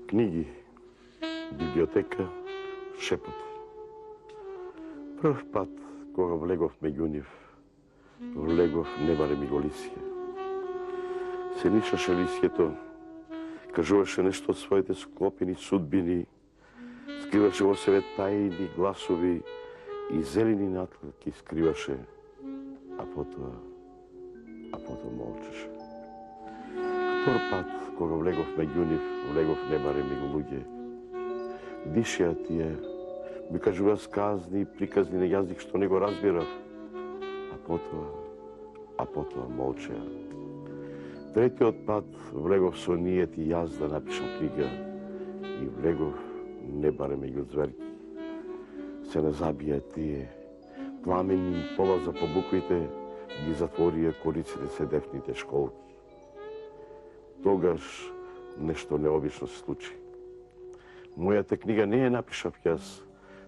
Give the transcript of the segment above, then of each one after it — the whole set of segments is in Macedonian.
Книги, библиотека, шепот. Прв пат, кога влегов меѓу нив, влегов не барем и го Лисје. Се нишаше Лисјето, кажуваше нешто од своите склопени судбини, скриваше во себе тајни гласови и зелени натлаки скриваше, а потоа молчеше. Втор пат, кога влегов меѓу нив, влегов не барем и го луѓе. Дишеа тие, ми кажува сказни и приказни на јазик што не го разбирав, а потоа молчеа. Третиот пат влегов со ниет и јас да напишам книга и влегов не барем меѓу зверки. Се не забија тие, пламени им полаза по буквите, ги затворија кориците седевните школки. Тогаш нешто необично се случи. Мојата книга не ја напишав јас,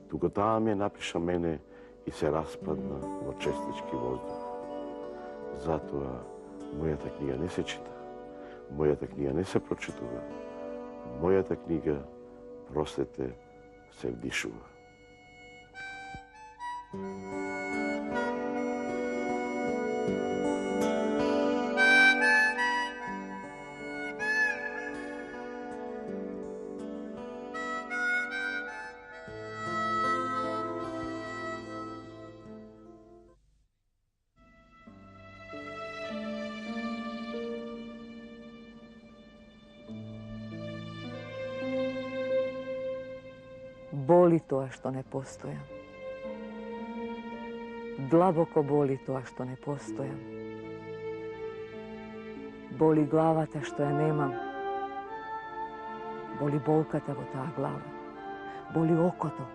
туку таа ме напиша мене и се распадна во честички воздух. Затоа мојата книга не се чита, мојата книга не се прочитува, мојата книга, простете, се вдишува. Боли тоа што не постојам. Длабоко боли тоа што не постојам. Боли главата што ја немам. Боли болката во таа глава. Боли окото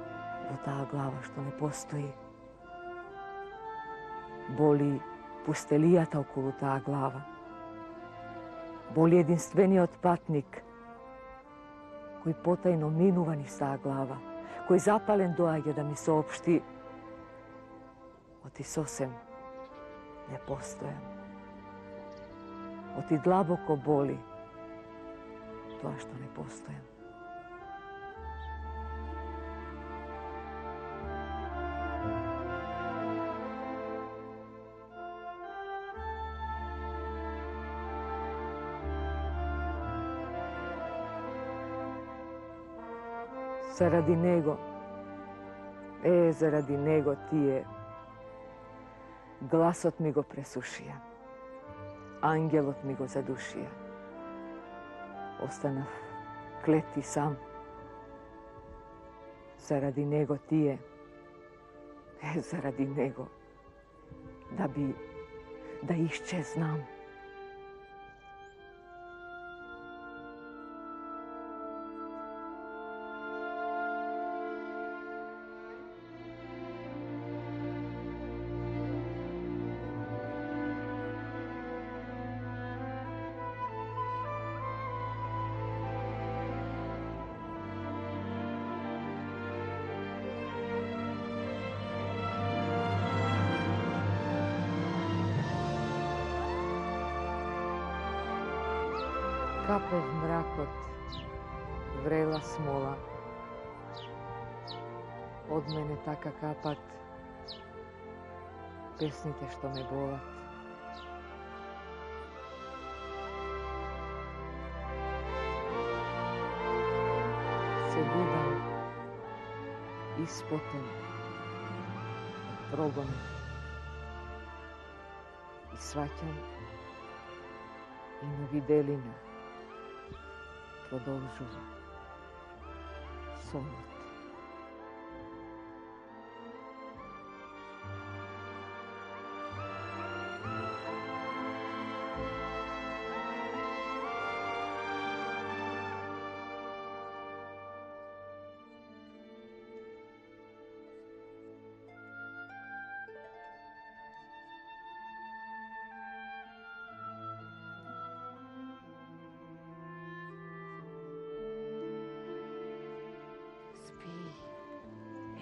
во таа глава што не постои. Боли пустелијата околу таа глава. Боли единствениот патник кој потајно минува низ таа глава, кој запален доаѓа да ми соопшти: оти сосем не постојам. Оти длабоко боли тоа што не постојам. Заради него, заради него тие, гласот ми го пресушија, ангелот ми го задушија. Останав клет и сам. Заради него тие, заради него, да исчезнам. Капе в мракот, врела смола. Од мене така капат песните што ме болат. Се будам испотен, прогонен и сваќам и невиделина продолжува сонот.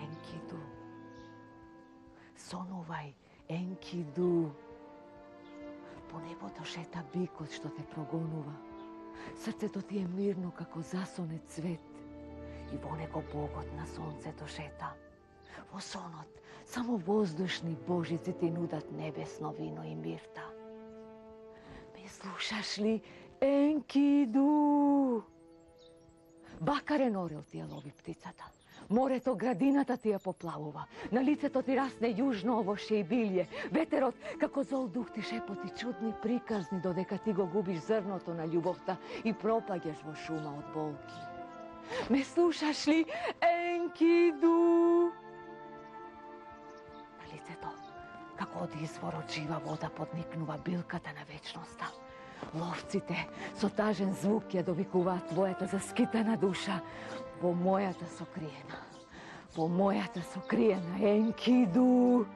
Енкиду, сонувај, Енкиду. По небото шета бикот што те прогонува. Srcето ti je mirno kako zasone cvet i во него Богот на сонцето шета. Во сонот само воздушни божици ти нудат небесно вино и мирта. Ме слушаш ли, Енкиду? Бакарен орел ти ја лови птицата. Морето, градината ти ја поплавува. На лицето ти расне јужно овошје и билје. Ветерот, како зол дух ти шепоти чудни приказни, додека ти го губиш зрното на љубовта и пропаѓаш во шума од болки. Ме слушаш ли, Енкиду? На лицето, како од извор од жива вода подникнува билката на вечноста. Ловците со тажен звук ја довикуваат твојата заскитана душа во мојата сокриена, Енкиду.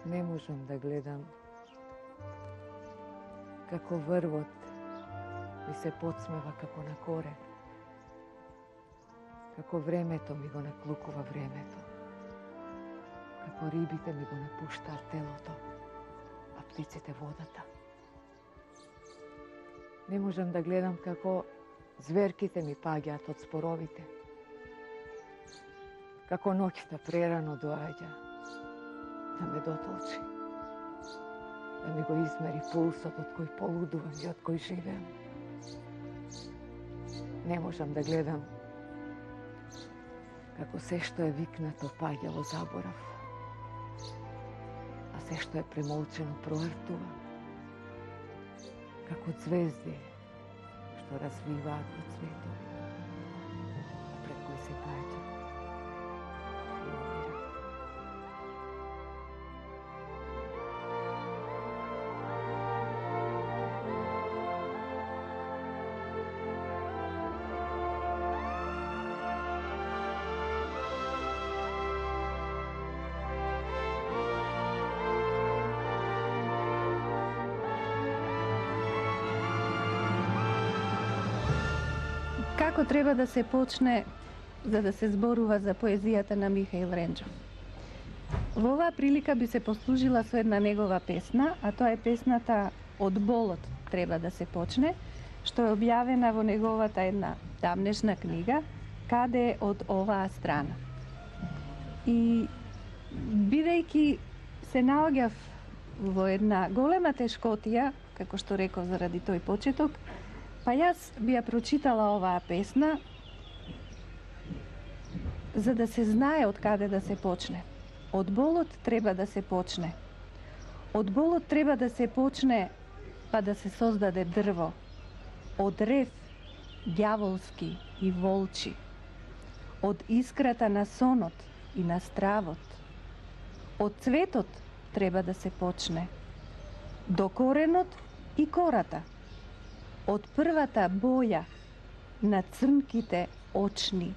Не можам да гледам како врвот ми се подсмева како на корен, како времето ми го наклукува времето, како рибите ми го напуштаат телото, а птиците водата. Не можам да гледам како зверките ми паѓаат од споровите, како ноќта прерано доаѓа да ме дотолчи, да ми го измери пулсот од кој полудувам и од кој живеам. Не можам да гледам како се што е викнато паѓа во заборав, а се што е премолчено проартува, како звезди што развиваат во цветови, пред кој се паѓа и умира. Како треба да се почне за да се зборува за поезијата на Михаил Ренџов? Во оваа прилика би се послужила со една негова песна, а тоа е песната "Од болот треба да се почне", што е објавена во неговата една давнешна книга "Каде е од оваа страна". И бидејќи се наоѓав во една голема тешкотија, како што реков заради тој почеток, па јас би ја прочитала оваа песна за да се знае од каде да се почне. Од болот треба да се почне. Од болот треба да се почне, па да се создаде дрво. Од рев ѓаволски и волчи. Од искрата на сонот и на стравот. Од цветот треба да се почне. До коренот и кората. Од првата боја на црнките очни,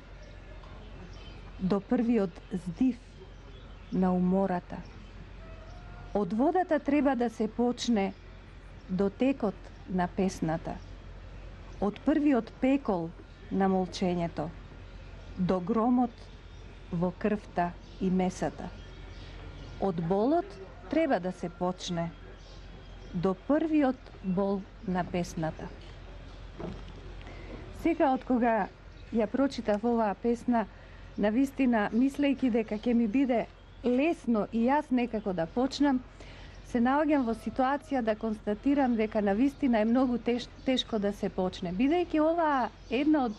до првиот здив на умората. Од водата треба да се почне до текот на песната. Од првиот пекол на молчењето, до громот во крвта и месата. Од болот треба да се почне до првиот бол на песната. Сега од кога ја прочитав оваа песна, навистина мислејќи дека ќе ми биде лесно и јас некако да почнам, се наоѓам во ситуација да констатирам дека навистина е многу тешко да се почне, бидејќи оваа една од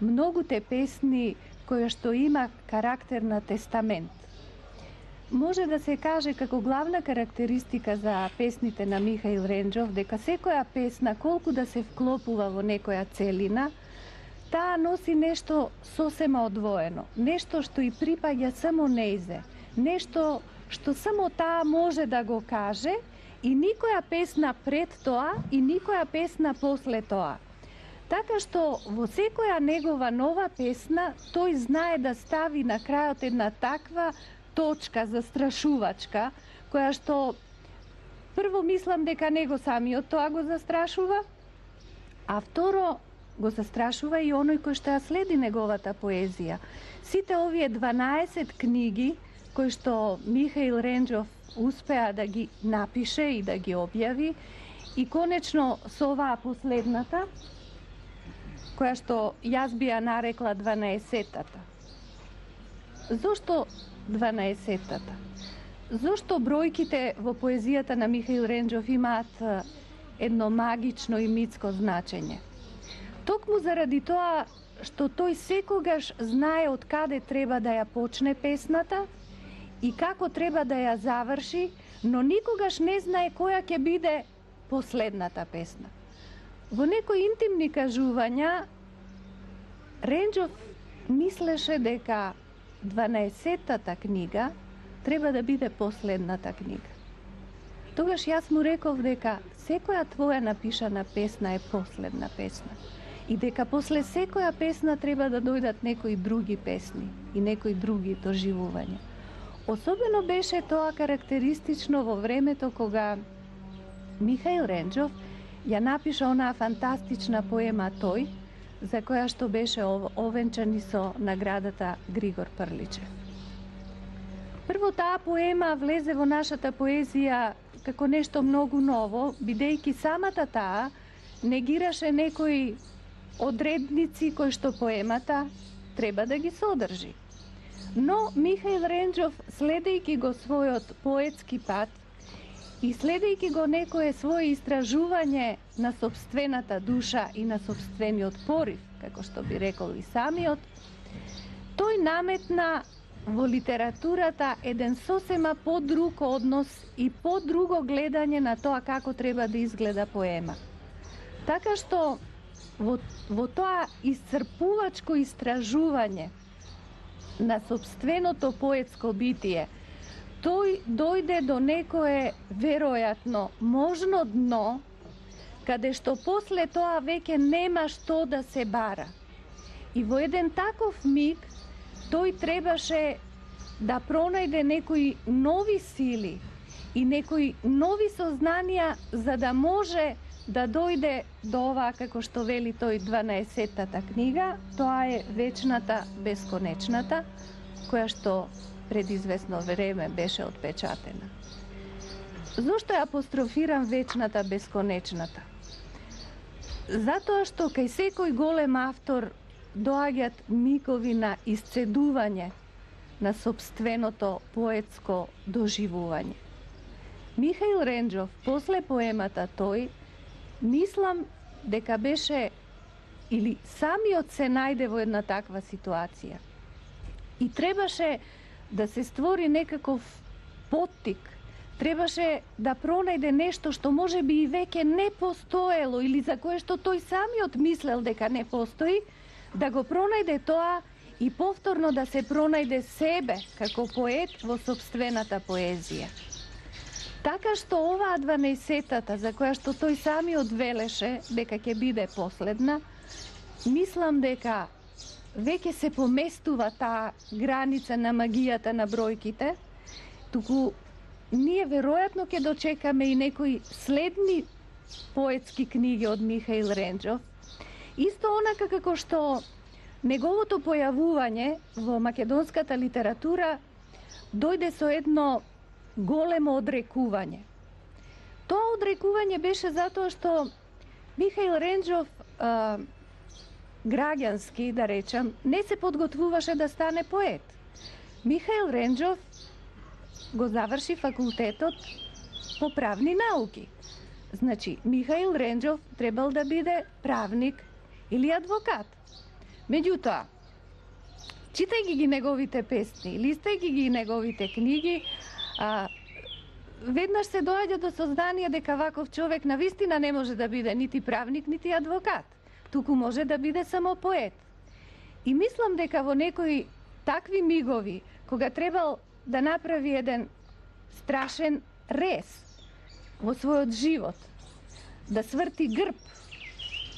многуте песни која што има карактер на тестамент. Може да се каже како главна карактеристика за песните на Михаил Ренџов дека секоја песна, колку да се вклопува во некоја целина, таа носи нешто сосема одвоено, нешто што и припаѓа само нејзе, нешто што само таа може да го каже и никоја песна пред тоа и никоја песна после тоа. Така што во секоја негова нова песна тој знае да стави на крајот една таква точка застрашувачка, која што прво мислам дека него самиот тоа го застрашува, а второ го застрашува и оној кој што ја следи неговата поезија. Сите овие 12 книги кои што Михаил Ренџов успеа да ги напише и да ги објави, и конечно со оваа последната, која што јас би ја нарекла 12-тата. Зошто 12-тата? Зошто бројките во поезијата на Михаил Ренџов имаат едно магично и митско значење? Токму заради тоа што тој секогаш знае од каде треба да ја почне песната и како треба да ја заврши, но никогаш не знае која ќе биде последната песна. Во некои интимни кажувања, Ренџов мислеше дека 12-тата книга треба да биде последната книга. Тогаш јас му реков дека секоја твоја напишана песна е последна песна и дека после секоја песна треба да дојдат некои други песни и некои други доживувања. Особено беше тоа карактеристично во времето кога Михаил Ренџов ја напиша онаа фантастична поема Тој, за која што беше овенчан и со наградата Григор Прличев. Прво, таа поема влезе во нашата поезија како нешто многу ново, бидејќи самата таа негираше некои одредници кои што поемата треба да ги содржи. Но Михаил Ренџов, следејќи го својот поетски пат и следејќи го некое свое истражување на сопствената душа и на сопствениот порив, како што би рекол и самиот, тој наметна во литературата еден сосема подруг однос и подруго гледање на тоа како треба да изгледа поема. Така што во тоа исцрпувачко истражување на сопственото поетско битие, тој дојде до некое веројатно можно дно, каде што после тоа веќе нема што да се бара. И во еден таков миг тој требаше да пронајде некои нови сили и некои нови сознанија за да може да дојде до ова, како што вели тој 12-тата книга, тоа е Вечната бесконечната, која што пред известно време беше отпечатена. Зошто ја апострофирам Вечната бесконечната? Затоа што кај секој голем автор доаѓаат мигови на исцедување на сопственото поетско доживување. Михаил Ренџов, после поемата Тој, мислам дека беше или самиот се најде во една таква ситуација. И требаше да се створи некаков поттик, требаше да пронајде нешто што може би и веќе не постоело или за кое што тој самиот мислел дека не постои, да го пронајде тоа и повторно да се пронајде себе како поет во сопствената поезија. Така што оваа 12-тата, за која што тој самиот велеше дека ќе биде последна, мислам дека веќе се поместува таа граница на магијата на бројките, туку ние веројатно ќе дочекаме и некои следни поетски книги од Михаил Ренџов. Исто онака како што неговото појавување во македонската литература дојде со едно големо одрекување. Тоа одрекување беше затоа што Михаил Ренџов граѓански, да речам, не се подготвуваше да стане поет. Михаил Ренџов го заврши факултетот по правни науки. Значи, Михаил Ренџов требал да биде правник или адвокат. Меѓутоа, читајќи ги неговите песни, листајќи ги неговите книги, веднаш се доаѓа до сознание дека ваков човек навистина не може да биде нити правник, нити адвокат, туку може да биде само поет. И мислам дека во некои такви мигови, кога требал да направи еден страшен рез во својот живот, да сврти грб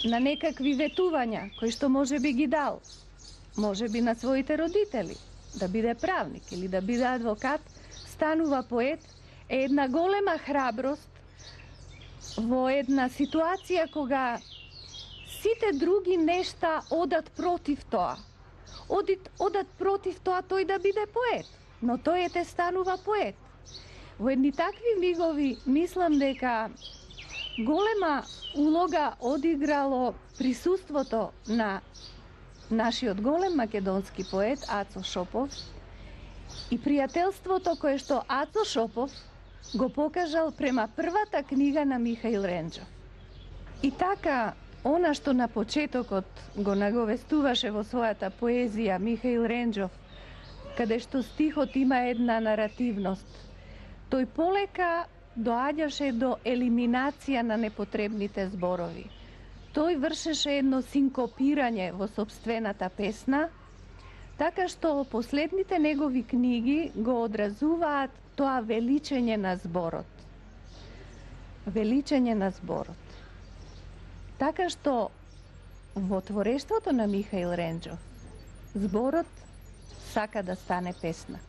на некакви ветувања кои што може би ги дал, може би на своите родители, да биде правник или да биде адвокат, станува поет, е една голема храброст, во една ситуација кога сите други нешта одат против тоа. Одат против тоа тој да биде поет, но тој ете станува поет. Во едни такви мигови мислам дека голема улога одиграло присуството на нашиот голем македонски поет Ацо Шопов и пријателството кое што Ацо Шопов го покажал према првата книга на Михаил Ренџов. И така, она што на почетокот го наговестуваше во својата поезија Михаил Ренџов, каде што стихот има една наративност, тој полека доаѓаше до елиминација на непотребните зборови. Тој вршеше едно синкопирање во сопствената песна, така што последните негови книги го одразуваат тоа величење на зборот. Величење на зборот. Така што во творештвото на Михаил Ренџов зборот сака да стане песна.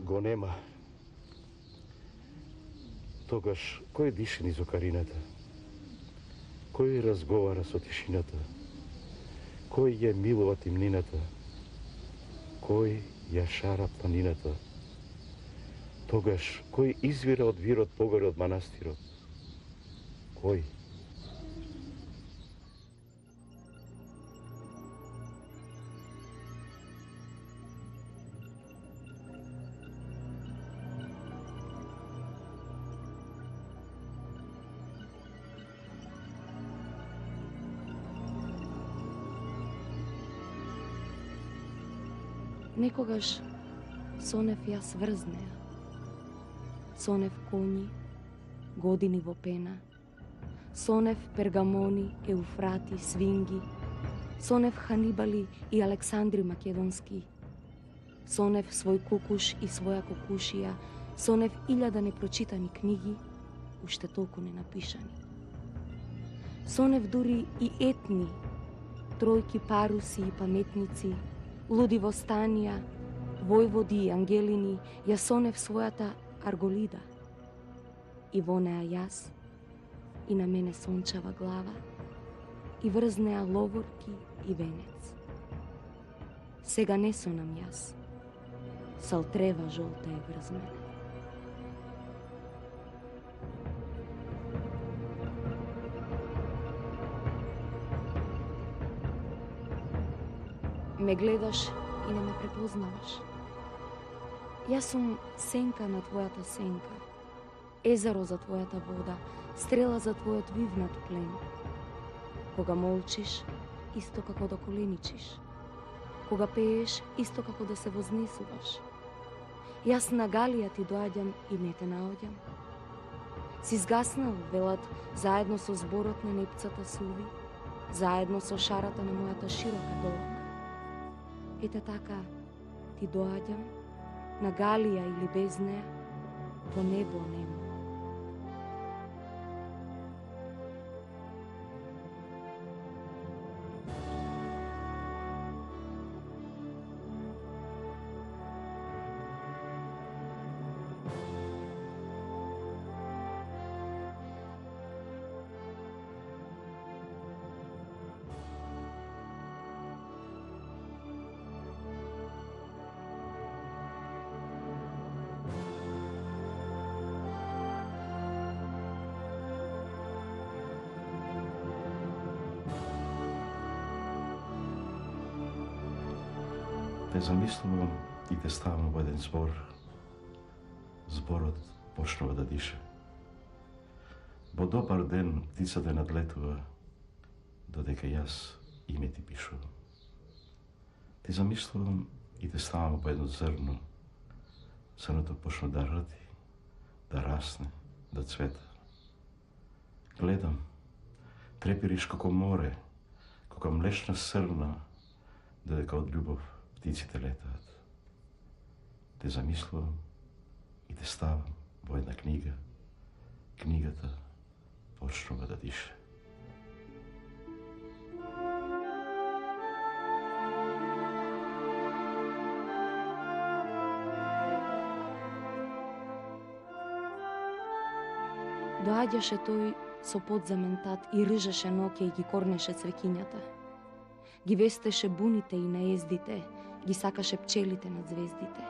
Го нема. Тогаш кој дише низ окарината? Кој разговара со тишината? Кој ја милува тимнината? Кој ја шара планината? Тогаш кој извира од вирот погоре од манастирот? Кој? Некогаш сонев јас врзнеа, сонев коњи, години во пена, сонев пергамони, еуфрати, свинги, сонев Ханибали и Александри Македонски, сонев свој кукуш и своја кукушија, сонев 1000 непрочитани книги, уште толку не напишани. Сонев дури и етни, тројки паруси и паметници, луди востанија, војводи и ангелини, ја сонев својата Арголида. И во неа јас, и на мене сончева глава, и врзнеа ловорки и венец. Сега не сонам јас, салтрева жолта е врз мене. Ме гледаш и не ме препознаваш. Јас сум сенка на твојата сенка, езеро за твојата вода, стрела за твојот вивнат плен. Кога молчиш, исто како да коленичиш. Кога пееш, исто како да се вознесуваш. Јас на галија ти доаѓам и не те наоѓам. Си згаснал, велат, заедно со зборот на непцата суви, заедно со шарата на мојата широка долана. Ете така ти доаѓам, на Галија или без неа, во небо немо. Те замислувам и те ставам во еден збор. Зборот почнува да дише. Во добар ден птицата надлетува, додека јас име ти пишувам. Те замислувам и те ставам во едно зрно. Зрното почна да роди, да расне, да цвета. Гледам, трепириш како море, како млечна срна, додека од љубов птиците летаат. Те замислувам и те ставам во една книга. Книгата почнува да дише. Доаѓаше тој со подземен тат и рижеше ноќе и ги корнеше цвеќињата. Ги вестеше буните и наездите, ги сакаше пчелите над звездите.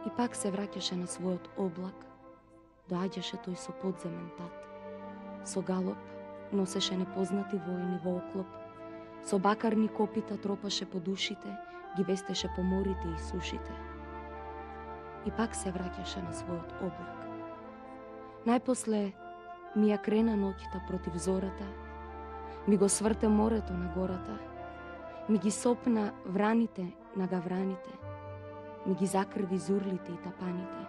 И пак се враќаше на својот облак. Доаѓаше тој со подземен тат. Со галоп носеше непознати војни во оклоп. Со бакарни копита тропаше по душите, ги вестеше по морите и сушите. И пак се враќаше на својот облак. Најпосле ми ја крена ноќта против зората, ми го сврте морето на гората, ми ги сопна враните на гавраните, ми ги закрви зурлите и тапаните,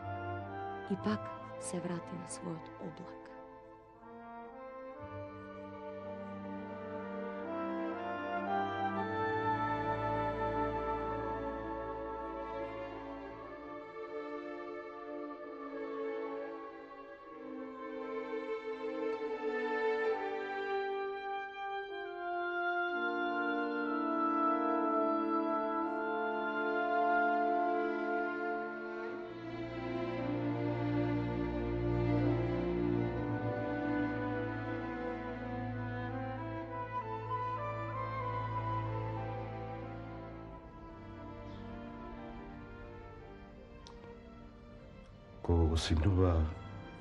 и пак се врати на својот облак. Кога го симнува,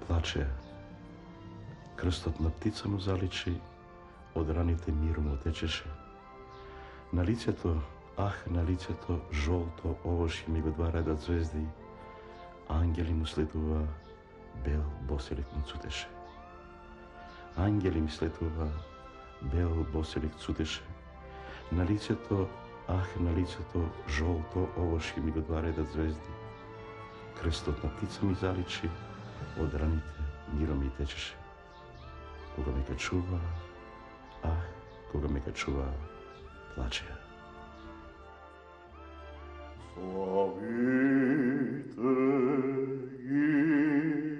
плаче. Крстот на птица му заличи, од раните мир му течеше. На лицето, на лицето, жолто овоши ми го два реда звезди, ангели му следува, бел боселик му цутеше. Ангели ми следува, бел боселик цутеше. На лицето, жолто овоши ми го два реда звезди. Крстот на птица ми заличи, од раните миро ми течеше. Кога ме качува, кога ме качува, плаче. Славите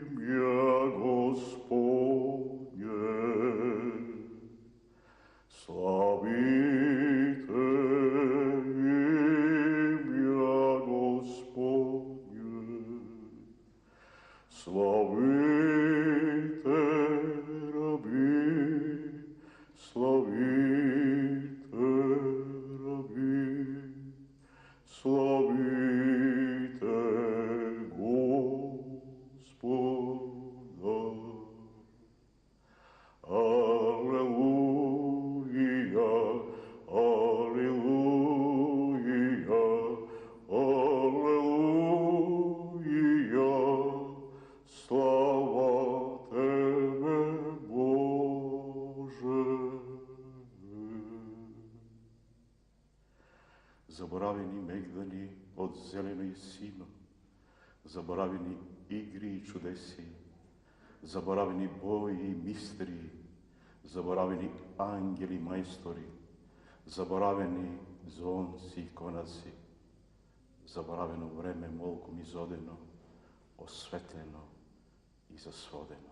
имја Господне, славите имја Господне, славите раби, славите раби, славите Господа. Алелуја, алелуја, алелуја, слава Тебе, Боже. Заборавени мегдани од зелено и сино, заборавени игри и чудеси, заборавени бои и мистерии, заборавени ангели мајстори, заборавени zon sih konaci, zaboraveno vreme molkom izodeno, osvetljeno i zasvodeno.